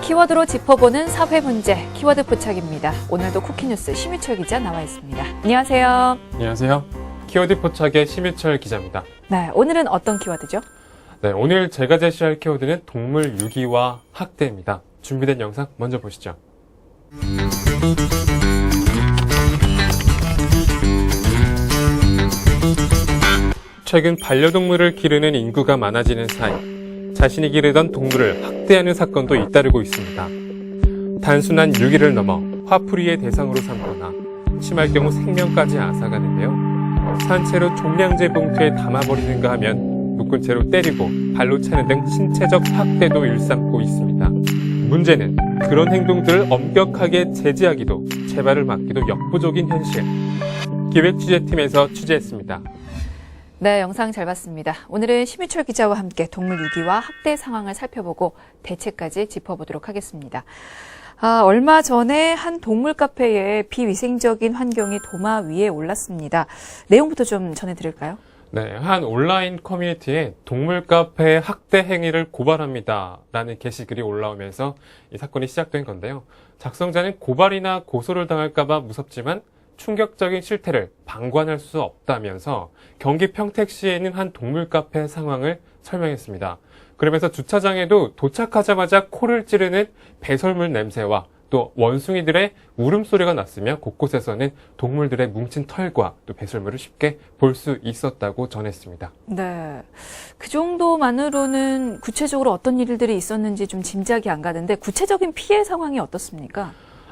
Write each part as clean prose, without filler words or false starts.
키워드로 짚어보는 사회 문제, 키워드 포착입니다. 오늘도 쿠키뉴스 심유철 기자 나와 있습니다. 안녕하세요. 안녕하세요. 키워드 포착의 심유철 기자입니다. 네, 오늘은 어떤 키워드죠? 네, 오늘 제가 제시할 키워드는 동물 유기와 학대입니다. 준비된 영상 먼저 보시죠. 최근 반려동물을 기르는 인구가 많아지는 사이 자신이 기르던 동물을 학대하는 사건도 잇따르고 있습니다. 단순한 유기를 넘어 화풀이의 대상으로 삼거나 심할 경우 생명까지 앗아가는데요. 산채로 종량제 봉투에 담아버리는가 하면 묶은 채로 때리고 발로 차는 등 신체적 학대도 일삼고 있습니다. 문제는 그런 행동들을 엄격하게 제지하기도 재발을 막기도 역부족인 현실. 기획취재팀에서 취재했습니다. 네, 영상 잘 봤습니다. 오늘은 심유철 기자와 함께 동물 유기와 학대 상황을 살펴보고 대책까지 짚어보도록 하겠습니다. 얼마 전에 한 동물 카페에 비위생적인 환경이 도마 위에 올랐습니다. 내용부터 좀 전해드릴까요? 네, 한 온라인 커뮤니티에 동물 카페 학대 행위를 고발합니다 라는 게시글이 올라오면서 이 사건이 시작된 건데요. 작성자는 고발이나 고소를 당할까봐 무섭지만 충격적인 실태를 방관할 수 없다면서 경기 평택시에 있는 한 동물 카페 상황을 설명했습니다. 그러면서 주차장에도 도착하자마자 코를 찌르는 배설물 냄새와 또 원숭이들의 울음소리가 났으며 곳곳에서는 동물들의 뭉친 털과 또 배설물을 쉽게 볼 수 있었다고 전했습니다. 네, 그 정도만으로는 구체적으로 어떤 일들이 있었는지 좀 짐작이 안 가는데 구체적인 피해 상황이 어떻습니까?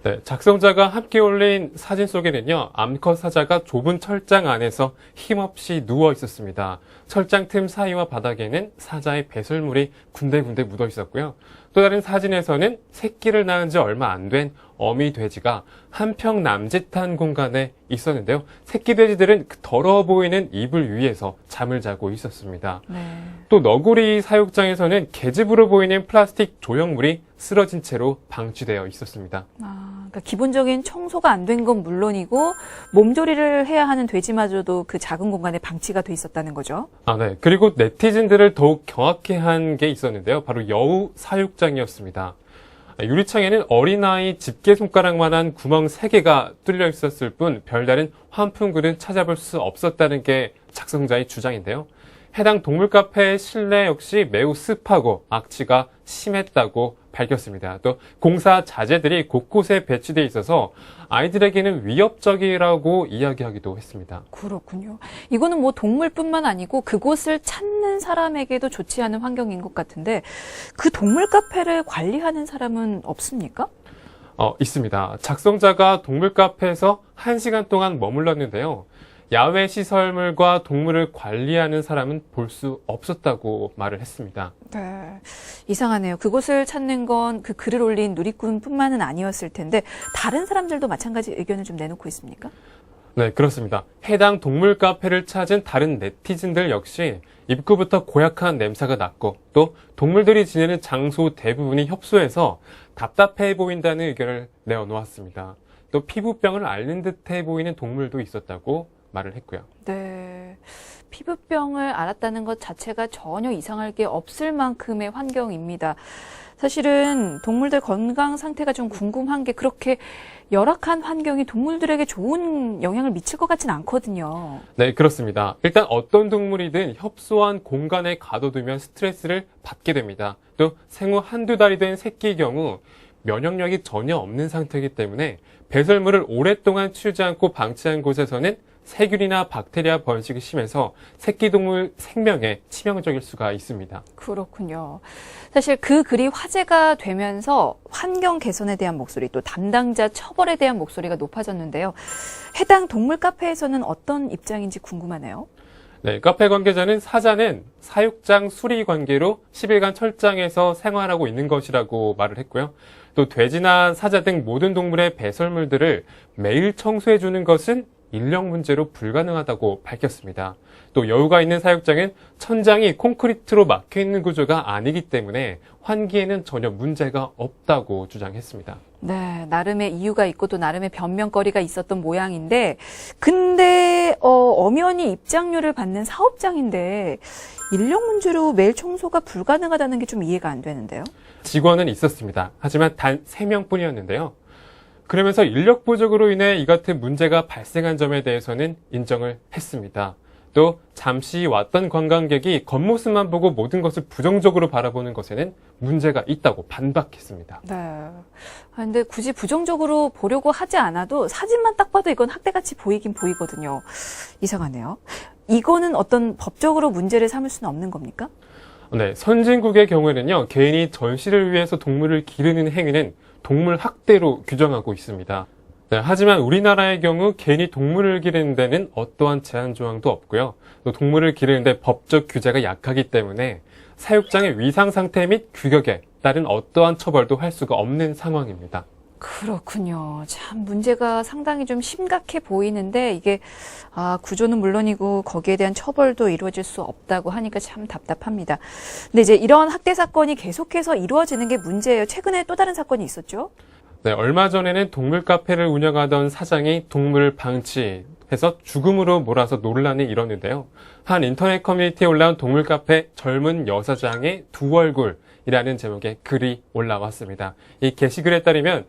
네, 작성자가 함께 올린 사진 속에는요, 암컷 사자가 좁은 철장 안에서 힘없이 누워 있었습니다. 철장 틈 사이와 바닥에는 사자의 배설물이 군데군데 묻어 있었고요. 또 다른 사진에서는 새끼를 낳은 지 얼마 안 된 어미 돼지가 한평 남짓한 공간에 있었는데요. 새끼 돼지들은 더러워 보이는 이불 위에서 잠을 자고 있었습니다. 네. 또 너구리 사육장에서는 계집으로 보이는 플라스틱 조형물이 쓰러진 채로 방치되어 있었습니다. 그러니까 기본적인 청소가 안 된 건 물론이고 몸조리를 해야 하는 돼지마저도 그 작은 공간에 방치가 돼 있었다는 거죠. 네. 그리고 네티즌들을 더욱 경악해 한 게 있었는데요. 바로 여우 사육장이었습니다. 유리창에는 어린아이 집게손가락만한 구멍 3개가 뚫려 있었을 뿐 별다른 환풍구는 찾아볼 수 없었다는 게 작성자의 주장인데요. 해당 동물 카페의 실내 역시 매우 습하고 악취가 심했다고 밝혔습니다. 또 공사 자재들이 곳곳에 배치되어 있어서 아이들에게는 위협적이라고 이야기하기도 했습니다. 그렇군요. 이거는 뭐 동물뿐만 아니고 그곳을 찾는 사람에게도 좋지 않은 환경인 것 같은데 그 동물 카페를 관리하는 사람은 없습니까? 있습니다. 작성자가 동물 카페에서 1시간 동안 머물렀는데요. 야외 시설물과 동물을 관리하는 사람은 볼 수 없었다고 말을 했습니다. 네, 이상하네요. 그곳을 찾는 건 그 글을 올린 누리꾼뿐만은 아니었을 텐데 다른 사람들도 마찬가지 의견을 좀 내놓고 있습니까? 네, 그렇습니다. 해당 동물 카페를 찾은 다른 네티즌들 역시 입구부터 고약한 냄새가 났고 또 동물들이 지내는 장소 대부분이 협소해서 답답해 보인다는 의견을 내어놓았습니다. 또 피부병을 앓는 듯해 보이는 동물도 있었다고 말을 했고요. 네, 피부병을 앓았다는 것 자체가 전혀 이상할 게 없을 만큼의 환경입니다. 사실은 동물들 건강 상태가 좀 궁금한 게 그렇게 열악한 환경이 동물들에게 좋은 영향을 미칠 것 같진 않거든요. 네, 그렇습니다. 일단 어떤 동물이든 협소한 공간에 가둬두면 스트레스를 받게 됩니다. 또 생후 한두 달이 된 새끼의 경우 면역력이 전혀 없는 상태이기 때문에 배설물을 오랫동안 치우지 않고 방치한 곳에서는 세균이나 박테리아 번식이 심해서 새끼 동물 생명에 치명적일 수가 있습니다. 그렇군요. 사실 그 글이 화제가 되면서 환경 개선에 대한 목소리 또 담당자 처벌에 대한 목소리가 높아졌는데요. 해당 동물 카페에서는 어떤 입장인지 궁금하네요. 네, 카페 관계자는 사자는 사육장 수리 관계로 10일간 철장에서 생활하고 있는 것이라고 말을 했고요. 또 돼지나 사자 등 모든 동물의 배설물들을 매일 청소해주는 것은 인력 문제로 불가능하다고 밝혔습니다. 또 여우가 있는 사육장은 천장이 콘크리트로 막혀있는 구조가 아니기 때문에 환기에는 전혀 문제가 없다고 주장했습니다. 네, 나름의 이유가 있고 또 나름의 변명거리가 있었던 모양인데 근데 엄연히 입장료를 받는 사업장인데 인력 문제로 매일 청소가 불가능하다는 게 좀 이해가 안 되는데요. 직원은 있었습니다. 하지만 단 3명뿐이었는데요. 그러면서 인력 부족으로 인해 이 같은 문제가 발생한 점에 대해서는 인정을 했습니다. 또 잠시 왔던 관광객이 겉모습만 보고 모든 것을 부정적으로 바라보는 것에는 문제가 있다고 반박했습니다. 네. 근데 굳이 부정적으로 보려고 하지 않아도 사진만 딱 봐도 이건 학대같이 보이긴 보이거든요. 이상하네요. 이거는 어떤 법적으로 문제를 삼을 수는 없는 겁니까? 네, 선진국의 경우에는요, 개인이 전시를 위해서 동물을 기르는 행위는 동물 학대로 규정하고 있습니다. 네, 하지만 우리나라의 경우 개인이 동물을 기르는 데는 어떠한 제한 조항도 없고요. 또 동물을 기르는데 법적 규제가 약하기 때문에 사육장의 위상 상태 및 규격에 따른 어떠한 처벌도 할 수가 없는 상황입니다. 그렇군요. 참 문제가 상당히 좀 심각해 보이는데 이게 구조는 물론이고 거기에 대한 처벌도 이루어질 수 없다고 하니까 참 답답합니다. 근데 이제 이런 학대 사건이 계속해서 이루어지는 게 문제예요. 최근에 또 다른 사건이 있었죠? 네, 얼마 전에는 동물 카페를 운영하던 사장이 동물을 방치해서 죽음으로 몰아서 논란이 일었는데요. 한 인터넷 커뮤니티에 올라온 동물 카페 젊은 여사장의 두 얼굴이라는 제목의 글이 올라왔습니다. 이 게시글에 따르면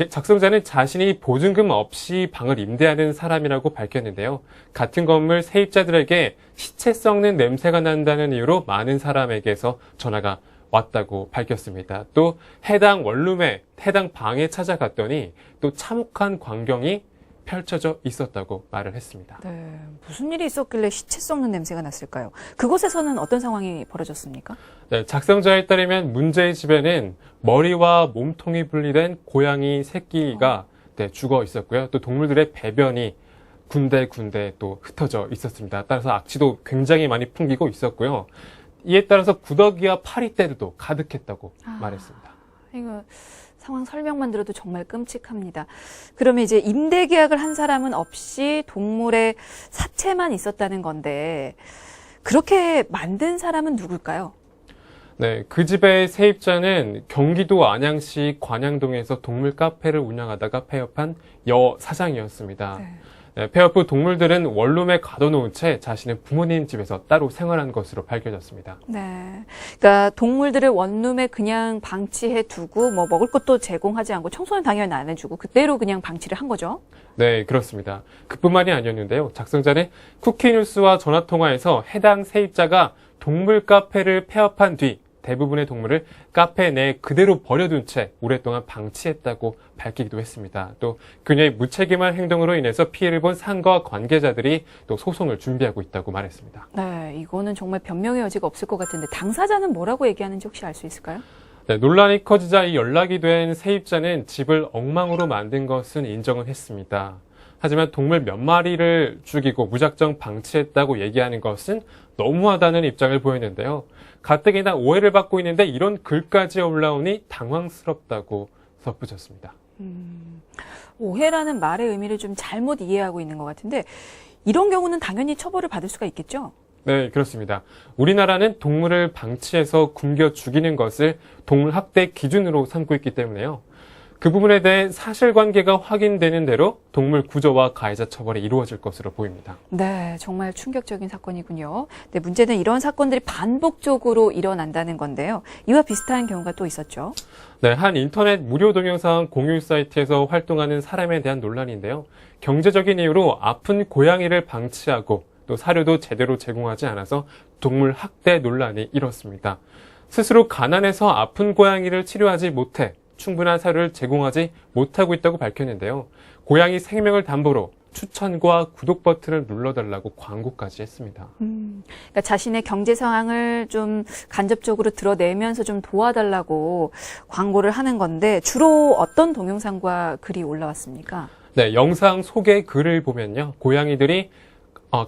작성자는 자신이 보증금 없이 방을 임대하는 사람이라고 밝혔는데요. 같은 건물 세입자들에게 시체 썩는 냄새가 난다는 이유로 많은 사람에게서 전화가 왔다고 밝혔습니다. 또 해당 원룸에 해당 방에 찾아갔더니 또 참혹한 광경이 펼쳐져 있었다고 말을 했습니다. 네, 무슨 일이 있었길래 시체 썩는 냄새가 났을까요? 그곳에서는 어떤 상황이 벌어졌습니까? 네, 작성자에 따르면 문제의 집에는 머리와 몸통이 분리된 고양이 새끼가 죽어 있었고요. 또 동물들의 배변이 군데군데 또 흩어져 있었습니다. 따라서 악취도 굉장히 많이 풍기고 있었고요. 이에 따라서 구더기와 파리떼도 가득했다고 말했습니다. 이거 상황 설명만 들어도 정말 끔찍합니다. 그러면 이제 임대 계약을 한 사람은 없이 동물의 사체만 있었다는 건데 그렇게 만든 사람은 누굴까요? 네, 그 집의 세입자는 경기도 안양시 관양동에서 동물 카페를 운영하다가 폐업한 여 사장이었습니다. 네, 폐업 후 동물들은 원룸에 가둬놓은 채 자신의 부모님 집에서 따로 생활한 것으로 밝혀졌습니다. 네, 그러니까 동물들을 원룸에 그냥 방치해 두고 뭐 먹을 것도 제공하지 않고 청소는 당연히 안 해주고 그대로 그냥 방치를 한 거죠? 네, 그렇습니다. 그뿐만이 아니었는데요. 작성자는 쿠키뉴스와 전화통화에서 해당 세입자가 동물 카페를 폐업한 뒤 대부분의 동물을 카페 내에 그대로 버려둔 채 오랫동안 방치했다고 밝히기도 했습니다. 또 그녀의 무책임한 행동으로 인해서 피해를 본 상가 관계자들이 또 소송을 준비하고 있다고 말했습니다. 네, 이거는 정말 변명의 여지가 없을 것 같은데 당사자는 뭐라고 얘기하는지 혹시 알 수 있을까요? 네, 논란이 커지자 이 연락이 된 세입자는 집을 엉망으로 만든 것은 인정을 했습니다. 하지만 동물 몇 마리를 죽이고 무작정 방치했다고 얘기하는 것은 너무하다는 입장을 보였는데요. 가뜩이나 오해를 받고 있는데 이런 글까지 올라오니 당황스럽다고 덧붙였습니다. 오해라는 말의 의미를 좀 잘못 이해하고 있는 것 같은데 이런 경우는 당연히 처벌을 받을 수가 있겠죠? 네, 그렇습니다. 우리나라는 동물을 방치해서 굶겨 죽이는 것을 동물 학대 기준으로 삼고 있기 때문에요. 그 부분에 대해 사실관계가 확인되는 대로 동물 구조와 가해자 처벌이 이루어질 것으로 보입니다. 네, 정말 충격적인 사건이군요. 네, 문제는 이런 사건들이 반복적으로 일어난다는 건데요. 이와 비슷한 경우가 또 있었죠. 네, 한 인터넷 무료 동영상 공유 사이트에서 활동하는 사람에 대한 논란인데요. 경제적인 이유로 아픈 고양이를 방치하고 또 사료도 제대로 제공하지 않아서 동물 학대 논란이 일었습니다. 스스로 가난해서 아픈 고양이를 치료하지 못해 충분한 사료를 제공하지 못하고 있다고 밝혔는데요. 고양이 생명을 담보로 추천과 구독 버튼을 눌러달라고 광고까지 했습니다. 그러니까 자신의 경제 상황을 좀 간접적으로 드러내면서 좀 도와달라고 광고를 하는 건데 주로 어떤 동영상과 글이 올라왔습니까? 네, 영상 소개 글을 보면요. 고양이들이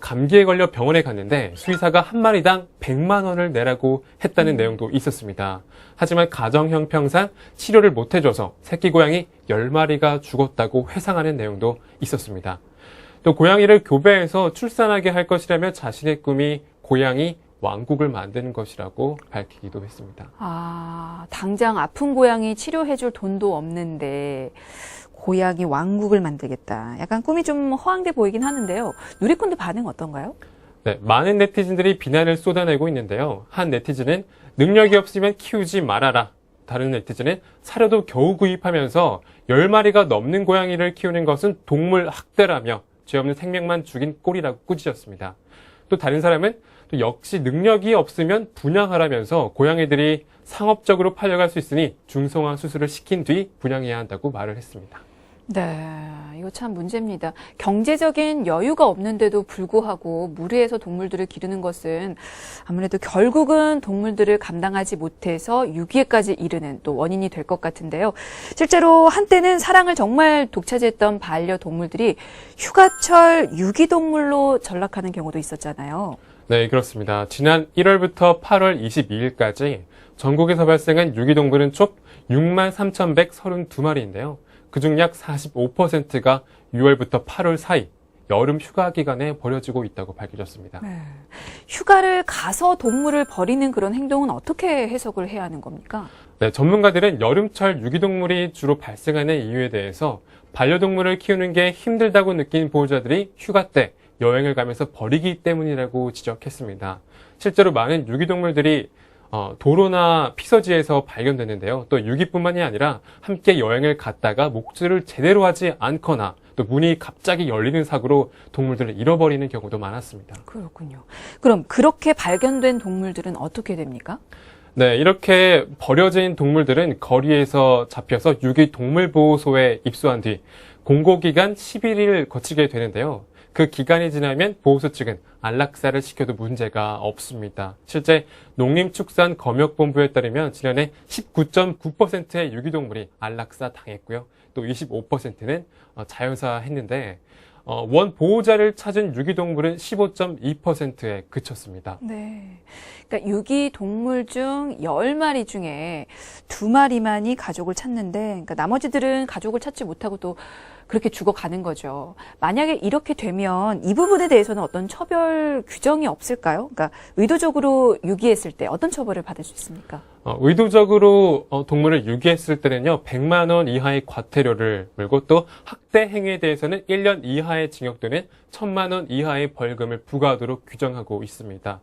감기에 걸려 병원에 갔는데 수의사가 한 마리당 100만 원을 내라고 했다는 내용도 있었습니다. 하지만 가정 형평상 치료를 못 해줘서 새끼 고양이 10마리가 죽었다고 회상하는 내용도 있었습니다. 또 고양이를 교배해서 출산하게 할 것이라며 자신의 꿈이 고양이 왕국을 만드는 것이라고 밝히기도 했습니다. 당장 아픈 고양이 치료해줄 돈도 없는데 고양이 왕국을 만들겠다. 약간 꿈이 좀 허황돼 보이긴 하는데요. 누리꾼들 반응 어떤가요? 네, 많은 네티즌들이 비난을 쏟아내고 있는데요. 한 네티즌은 능력이 없으면 키우지 말아라. 다른 네티즌은 사료도 겨우 구입하면서 10마리가 넘는 고양이를 키우는 것은 동물 학대라며 죄 없는 생명만 죽인 꼴이라고 꾸짖었습니다. 또 다른 사람은 또 역시 능력이 없으면 분양하라면서 고양이들이 상업적으로 팔려갈 수 있으니 중성화 수술을 시킨 뒤 분양해야 한다고 말을 했습니다. 네, 이거 참 문제입니다. 경제적인 여유가 없는데도 불구하고 무리해서 동물들을 기르는 것은 아무래도 결국은 동물들을 감당하지 못해서 유기에까지 이르는 또 원인이 될 것 같은데요. 실제로 한때는 사랑을 정말 독차지했던 반려동물들이 휴가철 유기동물로 전락하는 경우도 있었잖아요. 네, 그렇습니다. 지난 1월부터 8월 22일까지 전국에서 발생한 유기동물은 총 63,132마리인데요. 그중 약 45%가 6월부터 8월 사이 여름 휴가 기간에 버려지고 있다고 밝혀졌습니다. 네. 휴가를 가서 동물을 버리는 그런 행동은 어떻게 해석을 해야 하는 겁니까? 네, 전문가들은 여름철 유기동물이 주로 발생하는 이유에 대해서 반려동물을 키우는 게 힘들다고 느낀 보호자들이 휴가 때 여행을 가면서 버리기 때문이라고 지적했습니다. 실제로 많은 유기동물들이 도로나 피서지에서 발견되는데요. 또 유기뿐만이 아니라 함께 여행을 갔다가 목줄을 제대로 하지 않거나 또 문이 갑자기 열리는 사고로 동물들을 잃어버리는 경우도 많았습니다. 그렇군요. 그럼 그렇게 발견된 동물들은 어떻게 됩니까? 네, 이렇게 버려진 동물들은 거리에서 잡혀서 유기동물보호소에 입소한 뒤 공고기간 11일을 거치게 되는데요. 그 기간이 지나면 보호소 측은 안락사를 시켜도 문제가 없습니다. 실제 농림축산검역본부에 따르면 지난해 19.9%의 유기동물이 안락사 당했고요. 또 25%는 자연사했는데 원 보호자를 찾은 유기동물은 15.2%에 그쳤습니다. 네. 그러니까 유기동물 중 10마리 중에 2마리만이 가족을 찾는데, 그러니까 나머지들은 가족을 찾지 못하고 또 그렇게 죽어가는 거죠. 만약에 이렇게 되면 이 부분에 대해서는 어떤 처벌 규정이 없을까요? 그러니까 의도적으로 유기했을 때 어떤 처벌을 받을 수 있습니까? 의도적으로 동물을 유기했을 때는요, 100만 원 이하의 과태료를 물고 또 학대 행위에 대해서는 1년 이하의 징역 또는 1,000만 원 이하의 벌금을 부과하도록 규정하고 있습니다.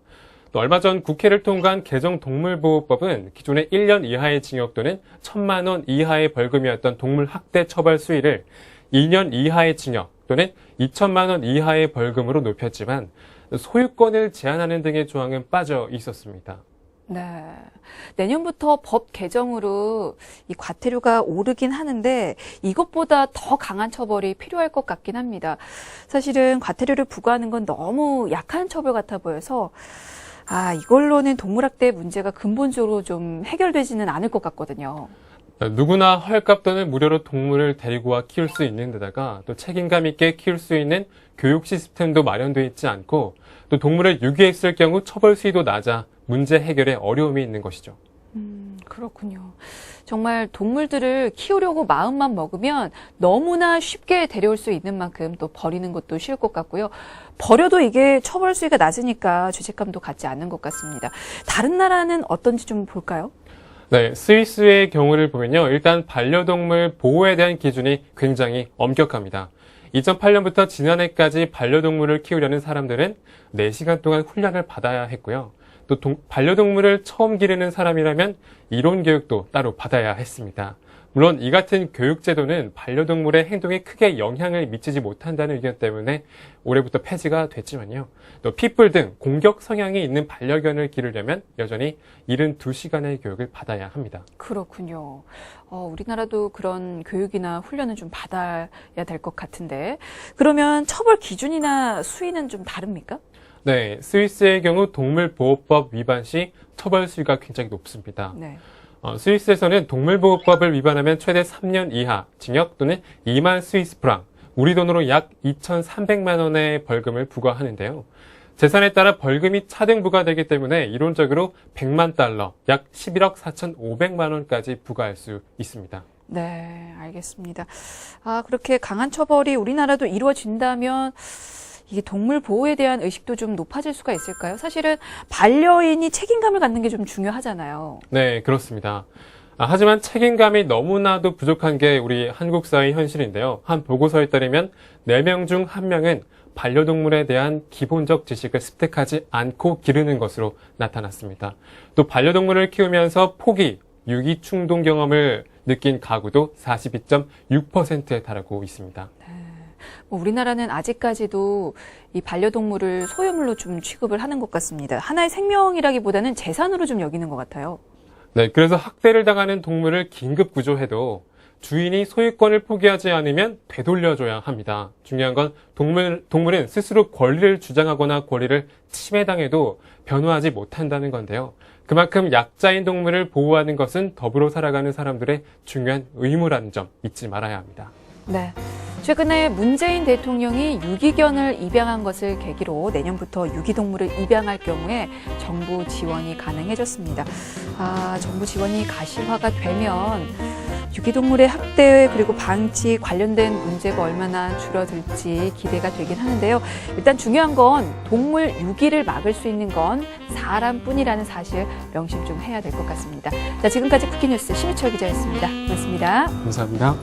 또 얼마 전 국회를 통과한 개정동물보호법은 기존의 1년 이하의 징역 또는 1,000만 원 이하의 벌금이었던 동물 학대 처벌 수위를 2년 이하의 징역 또는 2천만 원 이하의 벌금으로 높였지만 소유권을 제한하는 등의 조항은 빠져 있었습니다. 네. 내년부터 법 개정으로 이 과태료가 오르긴 하는데 이것보다 더 강한 처벌이 필요할 것 같긴 합니다. 사실은 과태료를 부과하는 건 너무 약한 처벌 같아 보여서 이걸로는 동물학대 문제가 근본적으로 좀 해결되지는 않을 것 같거든요. 누구나 헐값 또는 무료로 동물을 데리고 와 키울 수 있는 데다가 또 책임감 있게 키울 수 있는 교육 시스템도 마련되어 있지 않고 또 동물을 유기했을 경우 처벌 수위도 낮아 문제 해결에 어려움이 있는 것이죠. 그렇군요. 정말 동물들을 키우려고 마음만 먹으면 너무나 쉽게 데려올 수 있는 만큼 또 버리는 것도 쉬울 것 같고요. 버려도 이게 처벌 수위가 낮으니까 죄책감도 갖지 않는 것 같습니다. 다른 나라는 어떤지 좀 볼까요? 네, 스위스의 경우를 보면요. 일단 반려동물 보호에 대한 기준이 굉장히 엄격합니다. 2008년부터 지난해까지 반려동물을 키우려는 사람들은 4시간 동안 훈련을 받아야 했고요. 또 반려동물을 처음 기르는 사람이라면 이론 교육도 따로 받아야 했습니다. 물론 이 같은 교육 제도는 반려동물의 행동에 크게 영향을 미치지 못한다는 의견 때문에 올해부터 폐지가 됐지만요. 또 핏불 등 공격 성향이 있는 반려견을 기르려면 여전히 72시간의 교육을 받아야 합니다. 그렇군요. 우리나라도 그런 교육이나 훈련은 좀 받아야 될 것 같은데 그러면 처벌 기준이나 수위는 좀 다릅니까? 네, 스위스의 경우 동물보호법 위반 시 처벌 수위가 굉장히 높습니다. 네. 스위스에서는 동물보호법을 위반하면 최대 3년 이하 징역 또는 2만 스위스 프랑, 우리 돈으로 약 2,300만 원의 벌금을 부과하는데요. 재산에 따라 벌금이 차등 부과되기 때문에 이론적으로 100만 달러, 약 11억 4,500만 원까지 부과할 수 있습니다. 네, 알겠습니다. 그렇게 강한 처벌이 우리나라도 이루어진다면 이게 동물 보호에 대한 의식도 좀 높아질 수가 있을까요? 사실은 반려인이 책임감을 갖는 게 좀 중요하잖아요. 네, 그렇습니다. 하지만 책임감이 너무나도 부족한 게 우리 한국 사회의 현실인데요. 한 보고서에 따르면 4명 중 1명은 반려동물에 대한 기본적 지식을 습득하지 않고 기르는 것으로 나타났습니다. 또 반려동물을 키우면서 포기, 유기 충동 경험을 느낀 가구도 42.6%에 달하고 있습니다. 우리나라는 아직까지도 이 반려동물을 소유물로 좀 취급을 하는 것 같습니다. 하나의 생명이라기보다는 재산으로 좀 여기는 것 같아요. 네, 그래서 학대를 당하는 동물을 긴급 구조해도 주인이 소유권을 포기하지 않으면 되돌려줘야 합니다. 중요한 건 동물은 스스로 권리를 주장하거나 권리를 침해당해도 변호하지 못한다는 건데요. 그만큼 약자인 동물을 보호하는 것은 더불어 살아가는 사람들의 중요한 의무라는 점 잊지 말아야 합니다. 네. 최근에 문재인 대통령이 유기견을 입양한 것을 계기로 내년부터 유기동물을 입양할 경우에 정부 지원이 가능해졌습니다. 정부 지원이 가시화가 되면 유기동물의 학대 그리고 방치 관련된 문제가 얼마나 줄어들지 기대가 되긴 하는데요. 일단 중요한 건 동물 유기를 막을 수 있는 건 사람뿐이라는 사실 명심 좀 해야 될 것 같습니다. 자, 지금까지 쿠키뉴스 심희철 기자였습니다. 고맙습니다. 감사합니다.